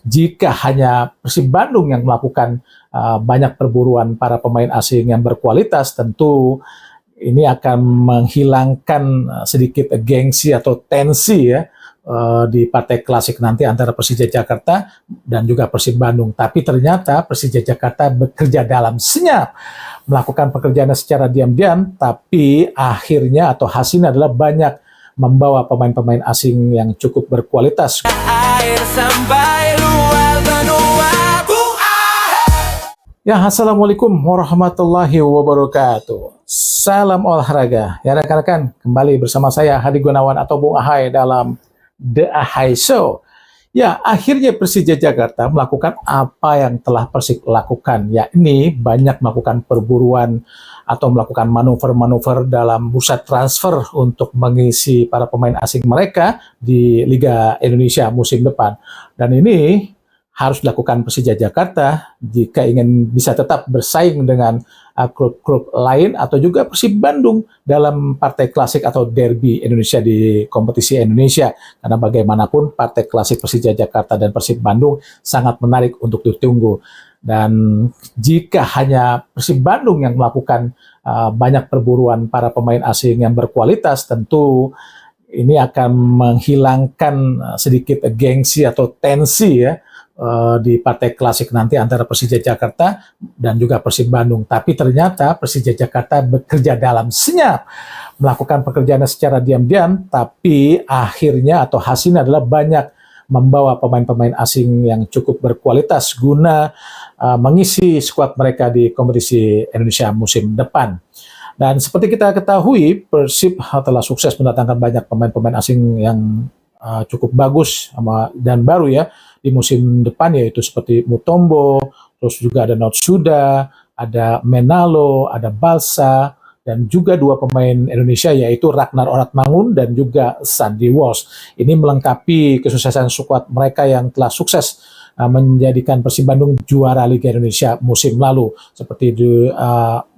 jika hanya Persib Bandung yang melakukan banyak perburuan para pemain asing yang berkualitas, tentu ini akan menghilangkan sedikit gengsi atau tensi ya di partai klasik nanti antara Persija Jakarta dan juga Persib Bandung. Tapi ternyata Persija Jakarta bekerja dalam senyap, melakukan pekerjaannya secara diam-diam, tapi akhirnya atau hasilnya adalah banyak membawa pemain-pemain asing yang cukup berkualitas. Air sampai luar benua. Ya, assalamualaikum warahmatullahi wabarakatuh. Salam olahraga. Ya rekan-rekan, kembali bersama saya Hadi Gunawan atau Bung Ahai dalam The Ahai Show. Ya, akhirnya Persija Jakarta melakukan apa yang telah Persib lakukan, yakni banyak melakukan perburuan atau melakukan manuver-manuver dalam bursa transfer untuk mengisi para pemain asing mereka di Liga Indonesia musim depan. Dan ini harus dilakukan Persija Jakarta jika ingin bisa tetap bersaing dengan klub-klub lain atau juga Persib Bandung dalam partai klasik atau derby Indonesia di kompetisi Indonesia. Karena bagaimanapun partai klasik Persija Jakarta dan Persib Bandung sangat menarik untuk ditunggu. Dan jika hanya Persib Bandung yang melakukan banyak perburuan para pemain asing yang berkualitas, tentu ini akan menghilangkan sedikit gengsi atau tensi ya di partai klasik nanti antara Persija Jakarta dan juga Persib Bandung. Tapi ternyata Persija Jakarta bekerja dalam senyap, melakukan pekerjaannya secara diam-diam, tapi akhirnya atau hasilnya adalah banyak membawa pemain-pemain asing yang cukup berkualitas guna mengisi skuad mereka di kompetisi Indonesia musim depan. Dan seperti kita ketahui, Persib telah sukses mendatangkan banyak pemain-pemain asing yang cukup bagus dan baru ya di musim depan, yaitu seperti Mutombo, terus juga ada Notsuda, ada Menalo, ada Balsa, dan juga dua pemain Indonesia yaitu Ragnar Oratmangun dan juga Sandy Walsh. Ini melengkapi kesuksesan skuad mereka yang telah sukses menjadikan Persib Bandung juara Liga Indonesia musim lalu. Seperti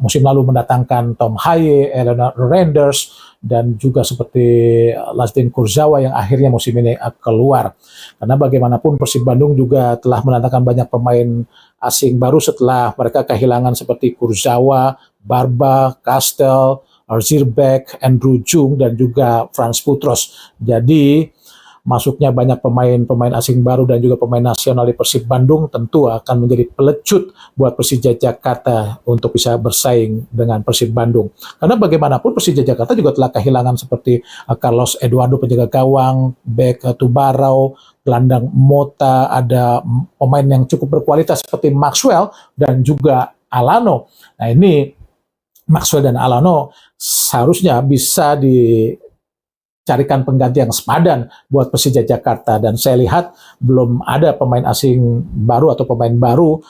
musim lalu mendatangkan Tom Haye, Eleanor Renders, dan juga seperti Lasdin Kurzawa yang akhirnya musim ini keluar. Karena bagaimanapun Persib Bandung juga telah mendatangkan banyak pemain asing baru setelah mereka kehilangan seperti Kurzawa, Barba, Kastel, Arzirbek, Andrew Jung, dan juga Frans Putros. Jadi masuknya banyak pemain asing baru dan juga pemain nasional di Persib Bandung tentu akan menjadi pelecut buat Persija Jakarta untuk bisa bersaing dengan Persib Bandung. Karena bagaimanapun Persija Jakarta juga telah kehilangan seperti Carlos Eduardo penjaga gawang, bek Tubarau, gelandang Mota, ada pemain yang cukup berkualitas seperti Maxwell dan juga Alano. Nah ini Maxwell dan Alano seharusnya bisa carikan pengganti yang sepadan buat Persija Jakarta, dan saya lihat belum ada pemain asing baru atau pemain baru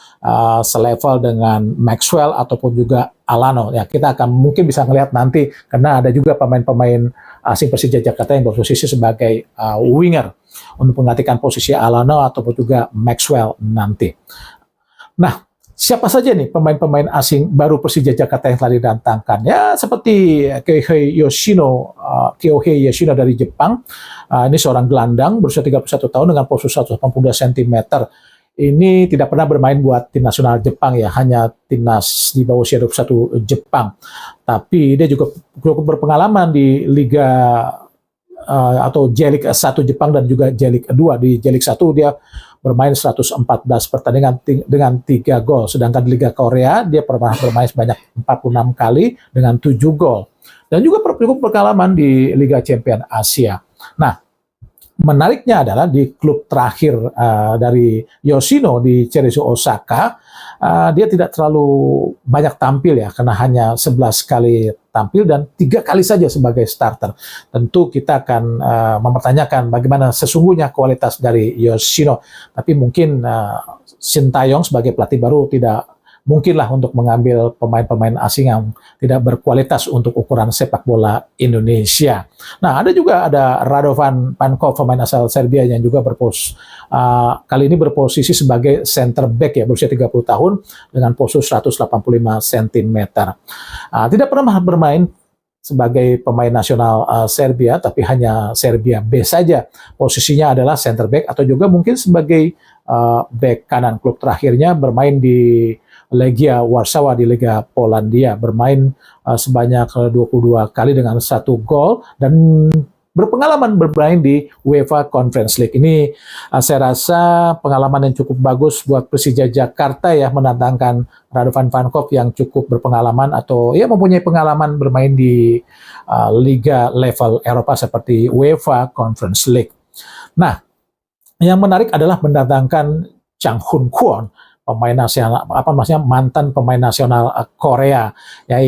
selevel dengan Maxwell ataupun juga Alano. Ya, kita akan mungkin bisa melihat nanti karena ada juga pemain-pemain asing Persija Jakarta yang berposisi sebagai winger untuk menggantikan posisi Alano ataupun juga Maxwell nanti. Nah, siapa saja nih pemain-pemain asing baru Persija Jakarta yang telah didatangkan? Ya, seperti Kyohei Yoshino dari Jepang. Ini seorang gelandang berusia 31 tahun dengan postur 182 cm. Ini tidak pernah bermain buat tim nasional Jepang ya, hanya timnas di bawah usia 21 Jepang. Tapi dia juga cukup berpengalaman di Liga atau J-League 1 Jepang dan juga J-League 2. Di J-League 1 dia bermain 114 pertandingan dengan 3 gol. Sedangkan di Liga Korea dia pernah bermain sebanyak 46 kali dengan 7 gol. Dan juga cukup berpengalaman di Liga Champion Asia. Nah, menariknya adalah di klub terakhir dari Yoshino di Cerezo Osaka, dia tidak terlalu banyak tampil ya, karena hanya 11 kali tampil dan 3 kali saja sebagai starter. Tentu kita akan mempertanyakan bagaimana sesungguhnya kualitas dari Yoshino. Tapi mungkin Shin Tae-yong sebagai pelatih baru tidak mungkinlah untuk mengambil pemain-pemain asing yang tidak berkualitas untuk ukuran sepak bola Indonesia. Nah, ada Radovan Pankov, pemain asal Serbia yang juga kali ini berposisi sebagai center back ya, berusia 30 tahun dengan postur 185 cm. Tidak pernah bermain sebagai pemain nasional Serbia, tapi hanya Serbia B saja. Posisinya adalah center back atau juga mungkin sebagai back kanan. Klub terakhirnya bermain di Legia Warsawa di Liga Polandia, bermain sebanyak 22 kali dengan 1 gol dan berpengalaman bermain di UEFA Conference League. Ini saya rasa pengalaman yang cukup bagus buat Persija Jakarta ya, menantangkan Radovan Vankov yang cukup berpengalaman atau ya mempunyai pengalaman bermain di liga level Eropa seperti UEFA Conference League. Nah, yang menarik adalah mendatangkan Chang Hoon Kwon, pemain nasional mantan pemain nasional Korea. Ya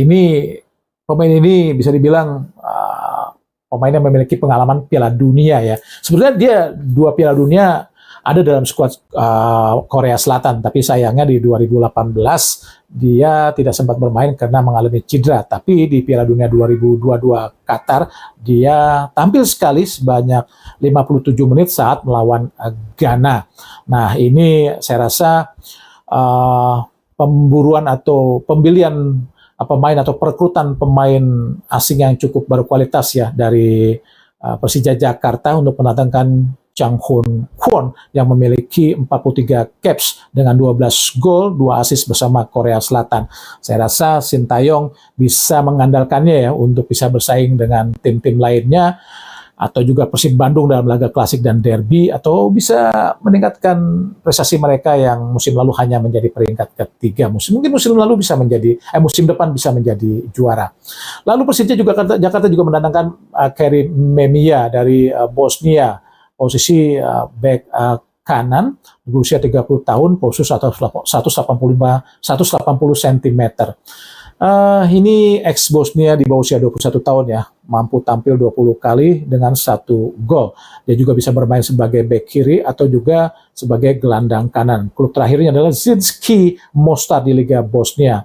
pemain ini bisa dibilang pemain yang memiliki pengalaman Piala Dunia ya. Sebenarnya dia 2 Piala Dunia ada dalam skuad Korea Selatan, tapi sayangnya di 2018 dia tidak sempat bermain karena mengalami cedera. Tapi di Piala Dunia 2022 Qatar dia tampil sekali sebanyak 57 menit saat melawan Ghana. Nah, ini saya rasa pemburuan atau pembelian pemain atau perekrutan pemain asing yang cukup berkualitas ya dari Persija Jakarta untuk mendatangkan Chang Hoon Kwon yang memiliki 43 caps dengan 12 gol, 2 assist bersama Korea Selatan. Saya rasa Sintayong bisa mengandalkannya ya untuk bisa bersaing dengan tim-tim lainnya atau juga Persib Bandung dalam laga klasik dan derby, atau bisa meningkatkan prestasi mereka yang musim lalu hanya menjadi peringkat ketiga. Mungkin musim lalu bisa menjadi musim depan bisa menjadi juara. Lalu Persija Jakarta juga mendatangkan Kerim Memia dari Bosnia, posisi back kanan, berusia 30 tahun, posisi 180 cm. Ini ex Bosnia di bawah usia 21 tahun ya, mampu tampil 20 kali dengan 1 gol. Dia juga bisa bermain sebagai bek kiri atau juga sebagai gelandang kanan. Klub terakhirnya adalah Zrinjski Mostar di Liga Bosnia.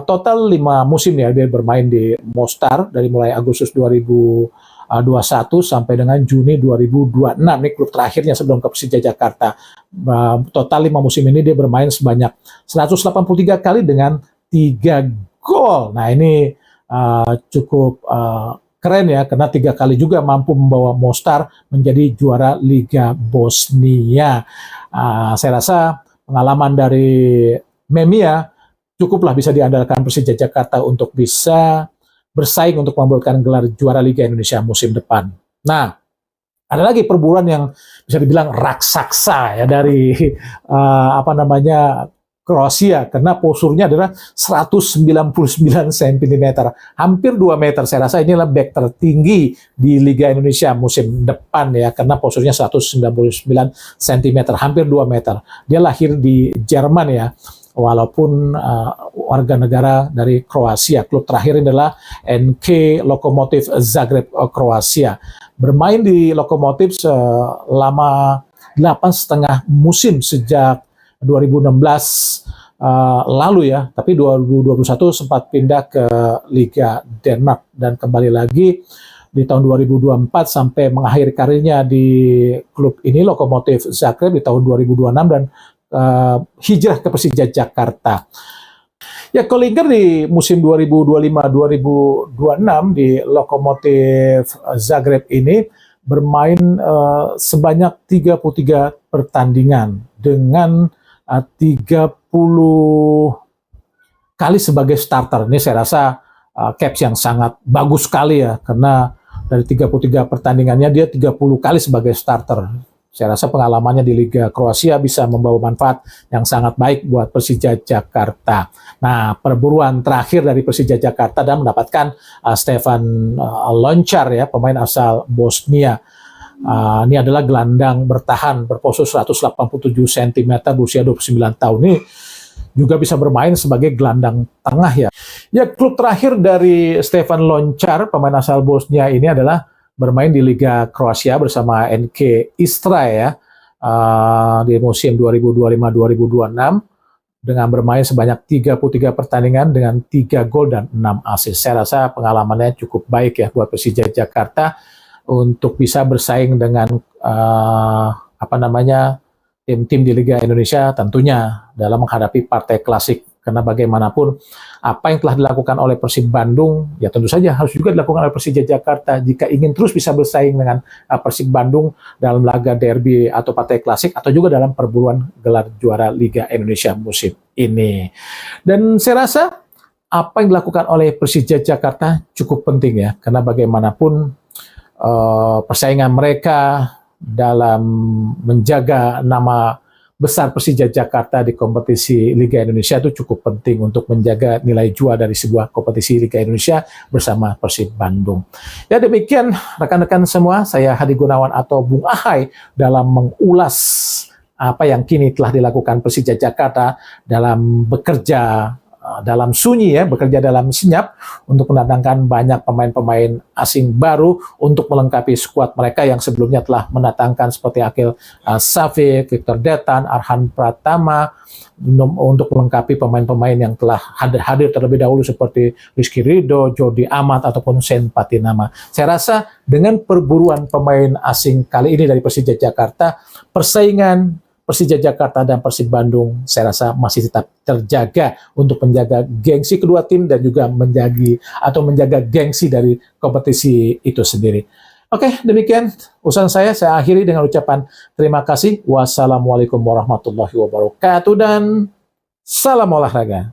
Total 5 musim ya dia bermain di Mostar dari mulai Agustus 2021 sampai dengan Juni 2026. Ini klub terakhirnya sebelum ke Persija Jakarta. Total 5 musim ini dia bermain sebanyak 183 kali dengan 3 gol. Nah, ini cukup keren ya, karena 3 kali juga mampu membawa Mostar menjadi juara Liga Bosnia. Saya rasa pengalaman dari Memia cukuplah bisa diandalkan Persija Jakarta untuk bisa bersaing untuk membuatkan gelar juara Liga Indonesia musim depan. Nah, ada lagi perburuan yang bisa dibilang raksasa ya dari Kroasia, karena posurnya adalah 199 cm, hampir 2 meter. Saya rasa inilah back tertinggi di Liga Indonesia musim depan ya, karena posurnya 199 cm, hampir 2 meter. Dia lahir di Jerman ya, walaupun warga negara dari Kroasia. Klub terakhir adalah NK Lokomotiv Zagreb Kroasia. Bermain di Lokomotiv selama 8,5 musim sejak 2016 lalu ya, tapi 2021 sempat pindah ke Liga Denmark dan kembali lagi di tahun 2024 sampai mengakhiri karirnya di klub ini Lokomotiv Zagreb di tahun 2026 dan hijrah ke Persija Jakarta. Ya, Kollinger di musim 2025-2026 di Lokomotiv Zagreb ini bermain sebanyak 33 pertandingan dengan 30 kali sebagai starter. Ini saya rasa caps yang sangat bagus sekali ya, karena dari 33 pertandingannya dia 30 kali sebagai starter. Saya rasa pengalamannya di Liga Kroasia bisa membawa manfaat yang sangat baik buat Persija Jakarta. Nah, perburuan terakhir dari Persija Jakarta dan mendapatkan Stefan Lončar ya, pemain asal Bosnia. Ini adalah gelandang bertahan berpostur 187 cm, berusia 29 tahun. Ini juga bisa bermain sebagai gelandang tengah ya. Ya, klub terakhir dari Stefan Lončar, pemain asal Bosnia ini adalah bermain di Liga Kroasia bersama NK Istra ya, di musim 2025-2026 dengan bermain sebanyak 33 pertandingan dengan 3 gol dan 6 assist. Saya rasa pengalamannya cukup baik ya buat Persija Jakarta untuk bisa bersaing dengan tim-tim di Liga Indonesia tentunya dalam menghadapi partai klasik Karena bagaimanapun apa yang telah dilakukan oleh Persib Bandung, ya tentu saja harus juga dilakukan oleh Persija Jakarta jika ingin terus bisa bersaing dengan Persib Bandung dalam laga derby atau partai klasik atau juga dalam perburuan gelar juara Liga Indonesia musim ini. Dan saya rasa apa yang dilakukan oleh Persija Jakarta cukup penting ya, karena bagaimanapun persaingan mereka dalam menjaga nama besar Persija Jakarta di kompetisi Liga Indonesia itu cukup penting untuk menjaga nilai jual dari sebuah kompetisi Liga Indonesia bersama Persib Bandung. Ya demikian rekan-rekan semua, saya Hadi Gunawan atau Bung Ahai dalam mengulas apa yang kini telah dilakukan Persija Jakarta dalam bekerja dalam sunyi ya, bekerja dalam senyap untuk mendatangkan banyak pemain-pemain asing baru untuk melengkapi skuad mereka yang sebelumnya telah mendatangkan seperti Akil Safi, Victor Detan, Arhan Pratama untuk melengkapi pemain-pemain yang telah hadir terlebih dahulu seperti Rizky Ridho, Jordi Amat ataupun Sen Patinama. Saya rasa dengan perburuan pemain asing kali ini dari Persija Jakarta, persaingan Persija Jakarta dan Persib Bandung saya rasa masih tetap terjaga untuk menjaga gengsi kedua tim dan juga menjaga gengsi dari kompetisi itu sendiri. Oke, demikian usaha saya akhiri dengan ucapan terima kasih. Wassalamualaikum warahmatullahi wabarakatuh dan salam olahraga.